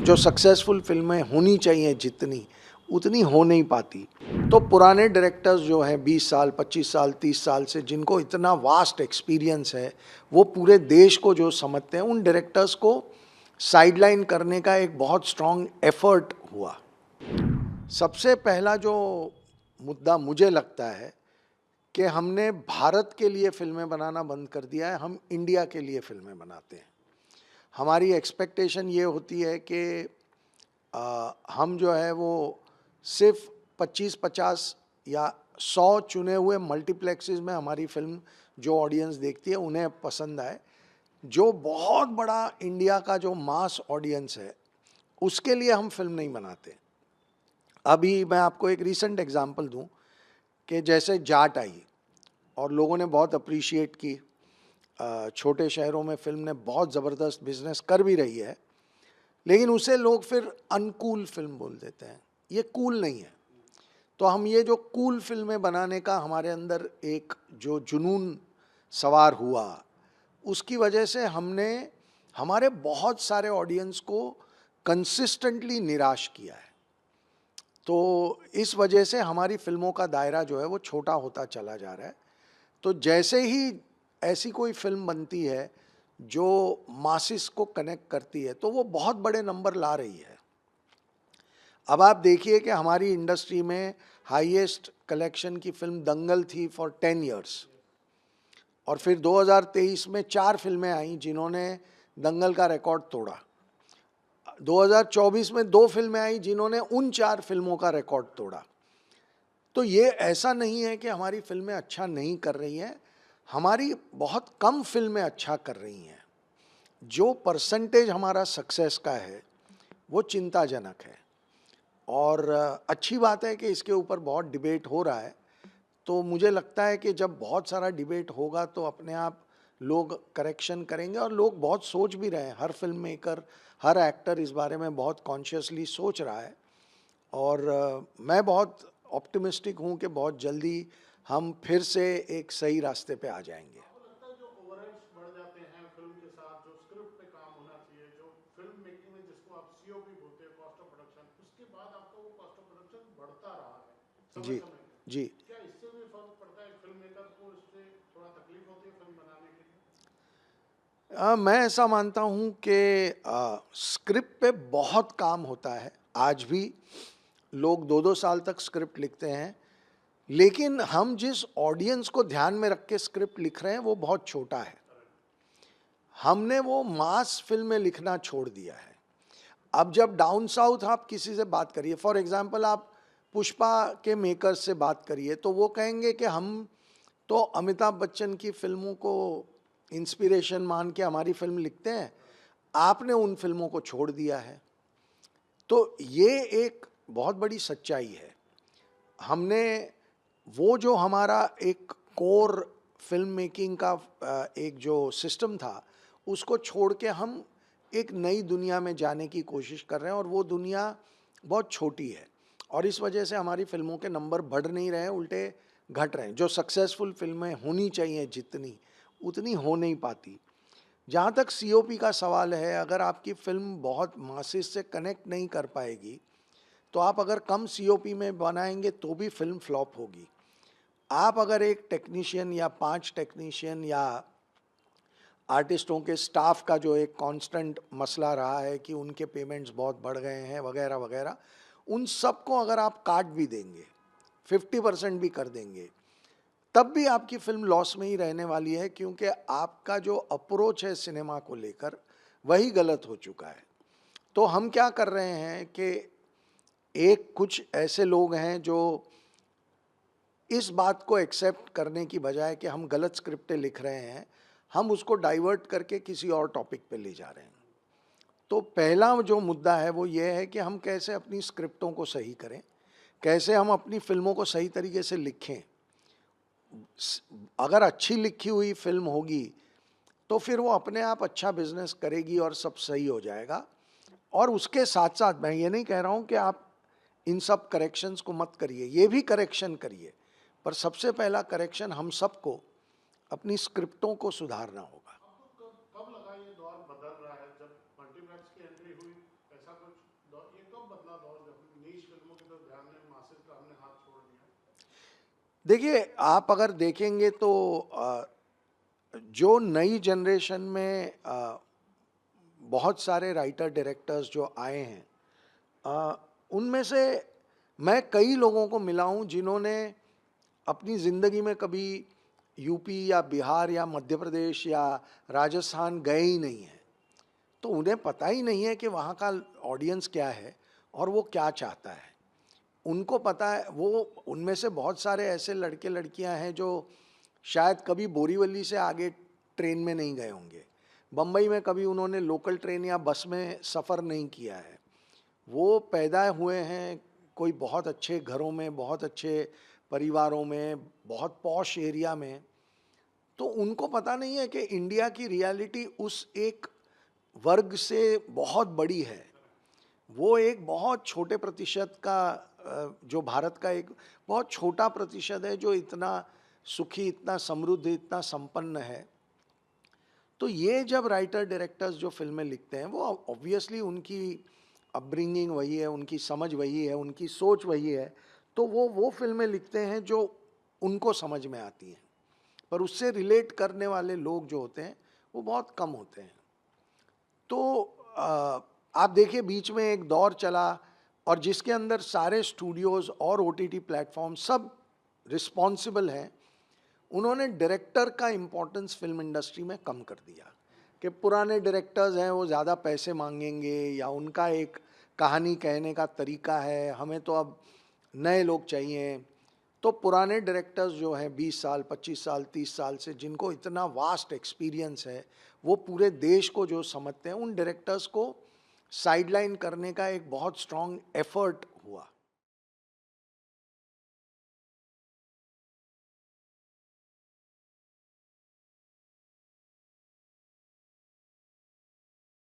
जो सक्सेसफुल फिल्में होनी चाहिए जितनी, उतनी हो नहीं पाती। तो पुराने डायरेक्टर्स जो हैं 20 साल, 25 साल, 30 साल से जिनको इतना वास्ट एक्सपीरियंस है, वो पूरे देश को जो समझते हैं, उन डायरेक्टर्स को साइडलाइन करने का एक बहुत स्ट्रॉन्ग एफर्ट हुआ। सबसे पहला जो मुद्दा मुझे लगता है कि हमने भारत के लिए फिल्में बनाना बंद कर दिया है, हम इंडिया के लिए फिल्में बनाते हैं। हमारी एक्सपेक्टेशन ये होती है कि हम जो है वो सिर्फ 25-50 या 100 चुने हुए मल्टीप्लेक्सेस में हमारी फिल्म जो ऑडियंस देखती है उन्हें पसंद आए। जो बहुत बड़ा इंडिया का जो मास ऑडियंस है उसके लिए हम फिल्म नहीं बनाते। अभी मैं आपको एक रीसेंट एग्जांपल दूं कि जैसे जाट आई और लोगों ने बहुत अप्रिशिएट की, छोटे शहरों में फिल्म ने बहुत ज़बरदस्त बिजनेस कर भी रही है, लेकिन उसे लोग फिर अनकूल फिल्म बोल देते हैं। ये कूल नहीं है। तो हम ये जो कूल फिल्में बनाने का हमारे अंदर एक जो जुनून सवार हुआ, उसकी वजह से हमने हमारे बहुत सारे ऑडियंस को कंसिस्टेंटली निराश किया है। तो इस वजह से हमारी फिल्मों का दायरा जो है वो छोटा होता चला जा रहा है। तो जैसे ही ऐसी कोई फिल्म बनती है जो मासिस को कनेक्ट करती है तो वो बहुत बड़े नंबर ला रही है। अब आप देखिए कि हमारी इंडस्ट्री में हाईएस्ट कलेक्शन की फिल्म दंगल थी फॉर 10 इयर्स, और फिर 2023 में 4 फिल्में आई जिन्होंने दंगल का रिकॉर्ड तोड़ा। 2024 में 2 फिल्में आई जिन्होंने उन 4 फिल्मों का रिकॉर्ड तोड़ा। तो ये ऐसा नहीं है कि हमारी फिल्में अच्छा नहीं कर रही हैं, हमारी बहुत कम फिल्में अच्छा कर रही हैं। जो परसेंटेज हमारा सक्सेस का है वो चिंताजनक है, और अच्छी बात है कि इसके ऊपर बहुत डिबेट हो रहा है। तो मुझे लगता है कि जब बहुत सारा डिबेट होगा तो अपने आप लोग करेक्शन करेंगे, और लोग बहुत सोच भी रहे हैं। हर फिल्म मेकर, हर एक्टर इस बारे में बहुत कॉन्शियसली सोच रहा है, और मैं बहुत ऑप्टिमिस्टिक हूँ कि बहुत जल्दी हम फिर से एक सही रास्ते पे आ जाएंगे। आपको लगता है जो ओवरहेड्स बढ़ जाते हैं फिल्म के साथ, जो स्क्रिप्ट पे काम होना चाहिए, जो फिल्म मेकिंग में जिसको आप सीओपी बोलते हैं, कॉस्ट ऑफ प्रोडक्शन, उसके बाद आपका वो कॉस्ट ऑफ प्रोडक्शन बढ़ता रहा है समय जी समय पे, जी। क्या इससे भी फर्क पड़ता है फिल्म मेकर को? इससे थोड़ा तकलीफ होती है फिल्म बनाने के लिए? मैं ऐसा मानता हूँ कि स्क्रिप्ट पे बहुत काम होता है। आज भी लोग 2-2 साल तक स्क्रिप्ट लिखते हैं, लेकिन हम जिस ऑडियंस को ध्यान में रख के स्क्रिप्ट लिख रहे हैं वो बहुत छोटा है। हमने वो मास फिल्में लिखना छोड़ दिया है। अब जब डाउन साउथ आप किसी से बात करिए, फॉर एग्जांपल आप पुष्पा के मेकर्स से बात करिए, तो वो कहेंगे कि हम तो अमिताभ बच्चन की फिल्मों को इंस्पिरेशन मान के हमारी फिल्म लिखते हैं, आपने उन फिल्मों को छोड़ दिया है। तो ये एक बहुत बड़ी सच्चाई है। हमने वो जो हमारा एक कोर फिल्म मेकिंग का एक जो सिस्टम था, उसको छोड़ के हम एक नई दुनिया में जाने की कोशिश कर रहे हैं, और वो दुनिया बहुत छोटी है, और इस वजह से हमारी फिल्मों के नंबर बढ़ नहीं रहे हैं, उल्टे घट रहे हैं। जो सक्सेसफुल फिल्में होनी चाहिए जितनी, उतनी हो नहीं पाती। जहाँ तक सीओपी का सवाल है, अगर आपकी फिल्म बहुत मासिस से कनेक्ट नहीं कर पाएगी तो आप अगर कम सीओपी में बनाएंगे तो भी फिल्म फ्लॉप होगी। आप अगर एक टेक्नीशियन या 5 टेक्नीशियन या आर्टिस्टों के स्टाफ का जो एक कांस्टेंट मसला रहा है कि उनके पेमेंट्स बहुत बढ़ गए हैं वगैरह वगैरह, उन सबको अगर आप काट भी देंगे, 50% भी कर देंगे, तब भी आपकी फिल्म लॉस में ही रहने वाली है, क्योंकि आपका जो अप्रोच है सिनेमा को लेकर वही गलत हो चुका है। तो हम क्या कर रहे हैं कि एक कुछ ऐसे लोग हैं जो इस बात को एक्सेप्ट करने की बजाय कि हम गलत स्क्रिप्टें लिख रहे हैं, हम उसको डाइवर्ट करके किसी और टॉपिक पे ले जा रहे हैं। तो पहला जो मुद्दा है वो ये है कि हम कैसे अपनी स्क्रिप्टों को सही करें, कैसे हम अपनी फिल्मों को सही तरीके से लिखें। अगर अच्छी लिखी हुई फिल्म होगी तो फिर वो अपने आप अच्छा बिजनेस करेगी और सब सही हो जाएगा। और उसके साथ साथ मैं ये नहीं कह रहा हूँ कि आप इन सब करेक्शंस को मत करिए, ये भी करेक्शन करिए, पर सबसे पहला करेक्शन हम सबको अपनी स्क्रिप्टों को सुधारना होगा। आपको कब कब लगा ये दौर बदल रहा है, जब मल्टीप्लेक्स की एंट्री हुई, ऐसा कुछ? देखिए, आप अगर देखेंगे तो जो नई जनरेशन में बहुत सारे राइटर डायरेक्टर्स जो आए हैं, उनमें से मैं कई लोगों को मिला हूँ जिन्होंने अपनी ज़िंदगी में कभी यूपी या बिहार या मध्य प्रदेश या राजस्थान गए ही नहीं हैं। तो उन्हें पता ही नहीं है कि वहाँ का ऑडियंस क्या है और वो क्या चाहता है। उनको पता है, वो उनमें से बहुत सारे ऐसे लड़के लड़कियां हैं जो शायद कभी बोरीवली से आगे ट्रेन में नहीं गए होंगे, बम्बई में कभी उन्होंने लोकल ट्रेन या बस में सफ़र नहीं किया है। वो पैदा हुए हैं कोई बहुत अच्छे घरों में, बहुत अच्छे परिवारों में, बहुत पॉश एरिया में। तो उनको पता नहीं है कि इंडिया की रियलिटी उस एक वर्ग से बहुत बड़ी है। वो एक बहुत छोटे प्रतिशत का जो भारत का एक बहुत छोटा प्रतिशत है जो इतना सुखी, इतना समृद्ध, इतना संपन्न है। तो ये जब राइटर डायरेक्टर्स जो फिल्में लिखते हैं, वो ऑब्वियसली उनकी अपब्रिंगिंग वही है, उनकी समझ वही है, उनकी सोच वही है, तो वो फिल्में लिखते हैं जो उनको समझ में आती हैं। पर उससे रिलेट करने वाले लोग जो होते हैं वो बहुत कम होते हैं। तो आप देखिए, बीच में एक दौर चला और जिसके अंदर सारे स्टूडियोज़ और ओटीटी प्लेटफॉर्म सब रिस्पॉन्सिबल हैं। उन्होंने डायरेक्टर का इम्पोर्टेंस फिल्म इंडस्ट्री में कम कर दिया कि पुराने डायरेक्टर्स हैं वो ज़्यादा पैसे मांगेंगे या उनका एक कहानी कहने का तरीका है, हमें तो अब नए लोग चाहिए। तो पुराने डायरेक्टर्स जो हैं 20 साल, 25 साल, 30 साल से, जिनको इतना वास्ट एक्सपीरियंस है, वो पूरे देश को जो समझते हैं, उन डायरेक्टर्स को साइडलाइन करने का एक बहुत स्ट्रॉन्ग एफर्ट हुआ।